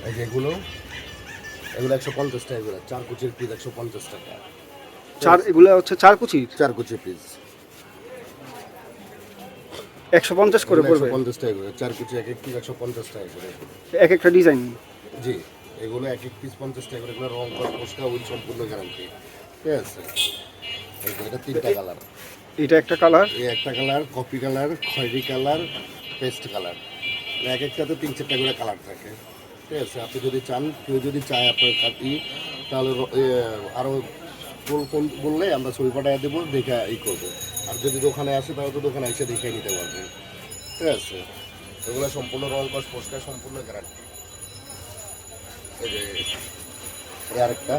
এই যে এগুলো 150 টাকা করে, 4 কুচির পিস 150 টাকা। এগুলো হচ্ছে 4 কুচির 4 কুচি পিস 150 করে পড়বে। 150 টাকা করে 4 কুচি, এক এক পিস 150 টাকা করে। এক একটা ডিজাইন। জি, এগুলো এক এক পিস 50 টাকা করে। এগুলো রং কস পরিষ্কার উইল সম্পূর্ণ গ্যারান্টি। ঠিক আছে, এই যে এটা 3টা কালার। এটা একটা কালার, এই একটা কালার, কফি কালার, খয়েরি কালার, পেস্ট কালার। এক একটাতে 3-4টা করে কালার থাকে। ঠিক আছে, আপনি যদি চান, কেউ যদি চায় আপনার তাহলে আরও ফোন বললে আমরা ছবি পাঠিয়ে দেবো, দেখে করবো। আর যদি দোকানে আসে তাহলে তো দোকানে এসে দেখে নিতে পারবেন। ঠিক আছে, এগুলো সম্পূর্ণ রং কস পরিষ্কার সম্পূর্ণ গ্যারান্টি। এই যে আরেকটা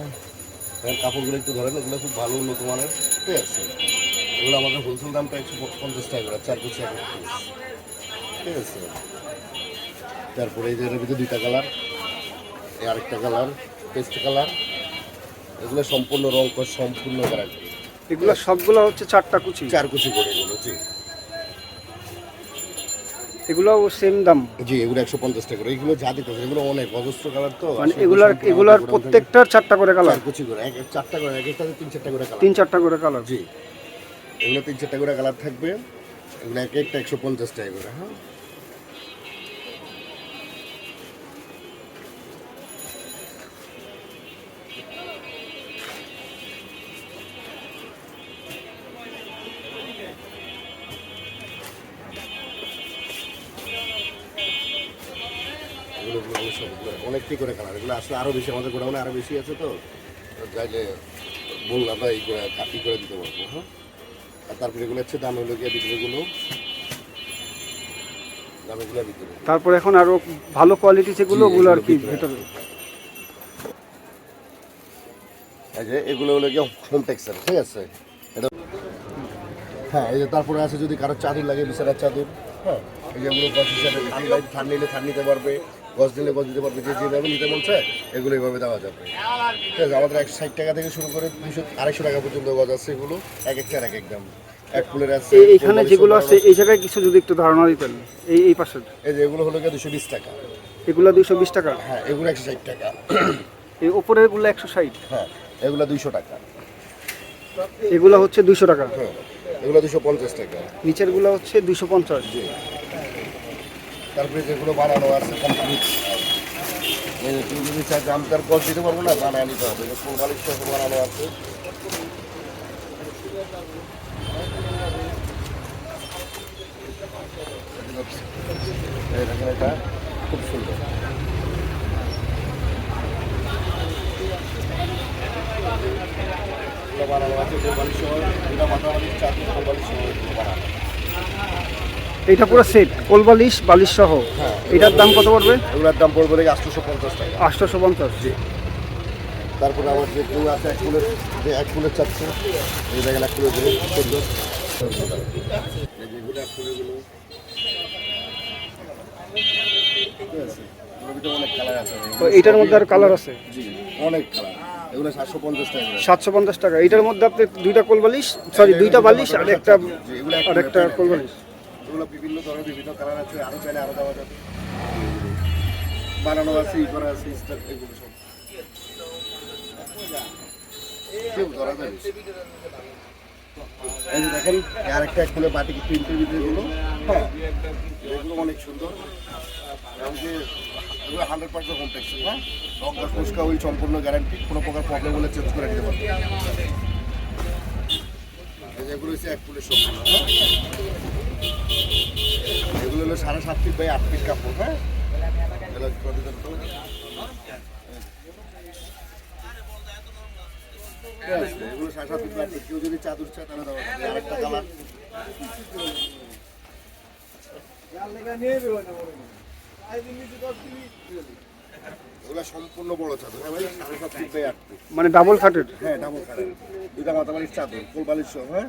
কাপড়গুলো একটু ধরেন, এগুলো খুব ভালো উন্নত মানের। ঠিক আছে, এগুলো আমাদের হোলসেল দামটা 150 টাকা করে, 4 কুচি 1 পিস। ঠিক আছে, তারপরে এই যে এর ভিতরে 2টা কালার, এই আরেকটা কালার পেস্ট কালার। এগুলো সম্পূর্ণ রং কস সম্পূর্ণ গ্যারান্টি। এগুলো সবগুলো হচ্ছে 4টা কুচি, 4 কুচি করে এগুলো। জি, এগুলো সেম দাম। জি, এগুলো 150 টাকা করে। এগুলো যা দিতেছে এগুলো অনেক অজস্র কালার, তো মানে এগুলার প্রত্যেকটার 4টা করে কালার। 4 কুচি করে, 4টা করে, এক একটাতে 3-4টা করে কালার। 3-4টা করে কালার। জি, এগুলো 3-4টা করে কালার থাকবে। এগুলো এক একটা 150 টাকা করে। হ্যাঁ, এগুলো সবগুলো অনেকটি করে কালার। এগুলো আসলে আরও বেশি, আমাদের গোডাউনে আরও বেশি আছে, তো চাইলে বলুন আমরা এই করে কাটি করে দিতে পারবো। হ্যাঁ, আর তারপরে এগুলো হচ্ছে দাম হলো গিয়ে ভিতরেগুলো, দামেগুলো ভিতরে। তারপর এখন আরো ভালো কোয়ালিটি যেগুলো, ওগুলো আর কি ভিতরে। এই যে এগুলো হলো গিয়ে হোম টেক্সচার। ঠিক আছে, এটা হ্যাঁ। এই যে তারপরে আছে যদি কারো চাদর লাগে, বিছানার চাদর। হ্যাঁ, এই যে এগুলো গছ হিসাবে ঠান্ডা নিলে ঠান্ডা নিতে পারবে, গছ দিলে গছ দিতে পারবে, যে যেভাবে নিতে বলছে এগুলো এইভাবে দেওয়া যাবে। ঠিক আছে, আমাদের 160 টাকা থেকে শুরু করে 200-250 টাকা পর্যন্ত গছ আছে। এগুলো এক একটার এক এক দাম। এক ফুলের আছে, এইখানে যেগুলো আছে এই জায়গায় কিছু যদি একটু ধারণা দিতেন। এই পাশে এই যে এগুলো হলো গিয়ে 220 টাকা। এগুলো 220 টাকা। হ্যাঁ, এগুলো 160 টাকা। এই উপরের গুলো 160। হ্যাঁ, এগুলো 200 টাকা। এগুলো হচ্ছে 200 টাকা। হ্যাঁ, এগুলো 250 টাকা। নিচের গুলো হচ্ছে 250। জি, তারপরে যেগুলো বানানো আছে কমপ্লিট, এই যে তুমি যদি চাই দামটার কস দিতে পারবো না, বানায় নিতে হবে। যে ফুল বালিশ সহ বানানো আছে। এই দেখেন, এটা খুব সুন্দর। এটা বানানো আছে ফুল বালিশ সহ, এটা মাথা বালিশ, চাদর, ফুল বালিশ সহ এগুলো বানানো। এটা পুরো সেট কোলবালিশ বালিশ সহ। হ্যাঁ, এটার দাম কত পড়বে? এগুলোর দাম পড়বে 850 টাকা। 850। জি, তারপরে আমার যে কেউ আছে এক ফুলের চাচ্ছে, এই দেখেন এক ফুলের গুলো সুন্দর। এই যেগুলো এক ফুলের গুলো, ঠিক আছে, এগুলোর ভিতরে অনেক কালার আছে। তো এটার মধ্যে আর কালার আছে? জি, অনেক কালার। এগুলো 750 টাকা। 750 টাকা। এটার মধ্যে আপনি 2টা কোলবালিশ, সরি 2টা বালিশ আর একটা কোলবালিশ। এগুলো বিভিন্ন ধরনের বিভিন্ন কালার আছে, আরও চাইলে আরও দেওয়া যাবে। বানানো আছে, ই করা আছে, এগুলো সব কেউ ধরা যাবে। এই যে দেখেন, আরেকটা এক ফুলের বাটি প্রিন্টের ভিতরে এগুলো। হ্যাঁ, এগুলো অনেক সুন্দর। এমনকি এগুলো 100% হোম টেক্সচার। হ্যাঁ, রং ফুসকা ওই সম্পূর্ণ গ্যারান্টি, কোনো প্রকার প্রবলেম হলে চেঞ্জ করে দিতে পারবে। এগুলো হচ্ছে এক ফুলের সবজি। হ্যাঁ, এগুলো হলো 7.5 ফিট বাই 8 ফিট কাপড়। হ্যাঁ, এগুলো এগুলো 7.5 ফিট বাই 8 ফিট। কেউ যদি চাদর চায় তাহলে দেওয়া যাবে। আরেকটা কালার, এগুলো সম্পূর্ণ বড় চাদর। হ্যাঁ ভাই, 7.5 ফিট বাই 8 ফিট। মানে ডাবল খাটের? হ্যাঁ, ডাবল খাটের, 2টা মাথা বালিশ চাদর, কোল বালিশ সহ। হ্যাঁ,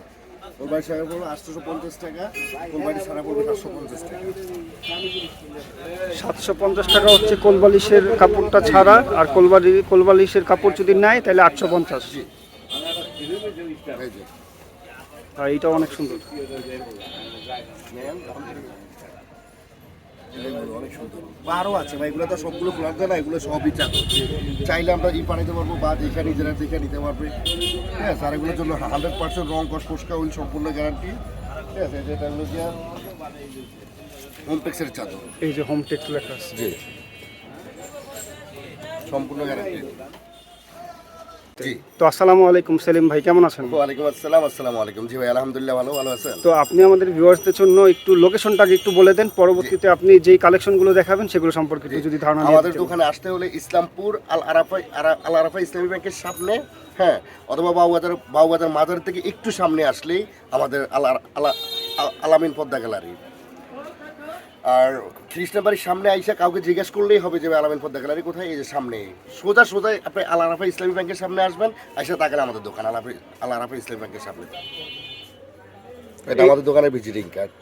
কোল বালিশ সারা পড়বে 850 টাকা, কোল বালিশ সারা পড়বে 750 টাকা। 750 টাকা হচ্ছে কোলবালিশের কাপড়টা ছাড়া, আর কোলবালিশের কাপড় যদি নেয় তাহলে 850। এই যে আর এইটা অনেক সুন্দর। নেন, অনেক অনেক সুন্দর। বা আরও আছে ভাই, এগুলো তো সবগুলো খোলার যায় না, এগুলো সবই চাদর। চাইলে আমরা পাঠাইতে পারবো বা যেখানে নিজেরা দেখে নিতে পারবে, ঠিক আছে। আর এগুলোর জন্য 100% রং কস ফসকা ওই সম্পূর্ণ গ্যারান্টি, ঠিক আছে। যেটা হলো গিয়া হোমটেক্সের চাদর, এই যে হোম টেক্স লেখা আছে। জি সম্পূর্ণ গ্যারান্টি। জি তো আসসালামু আলাইকুম সেলিম ভাই, কেমন আছেন? ওয়ালাইকুম আসসালাম। আসসালামু আলাইকুম। জি ভাই আলহামদুলিল্লাহ, ভালো আছেন? তো আপনি আমাদের ভিউয়ার্সদের জন্য একটু লোকেশনটাকে একটু বলে দেন, পরবর্তীতে আপনি যেই কালেকশনগুলো দেখাবেন সেগুলো সম্পর্কে একটু যদি ধারণা নিয়ে আমাদের দিতেন। দোকানে আসতে হলে ইসলামপুর আল আরাফা ইসলামী ব্যাংকের সামনে, হ্যাঁ, অথবা বাবুবাজার মাজার থেকে একটু সামনে আসলেই আমাদের আলামিন পদ্মা গ্যালারি। আর কৃষ্ণবাড়ির সামনে আইসা কাউকে জিজ্ঞেস করলেই হবে যে আলামিন পদ্মা গ্যালারি কোথায়, এই যে সামনে সোজা আপনি আল আরাফা ইসলামী ব্যাংকের সামনে আসবেন, আইসা তাকালে আমাদের দোকান আল আরাফা ইসলামী ব্যাংকের সামনে। এটা আমাদের দোকানের ভিজিটিং কার্ড।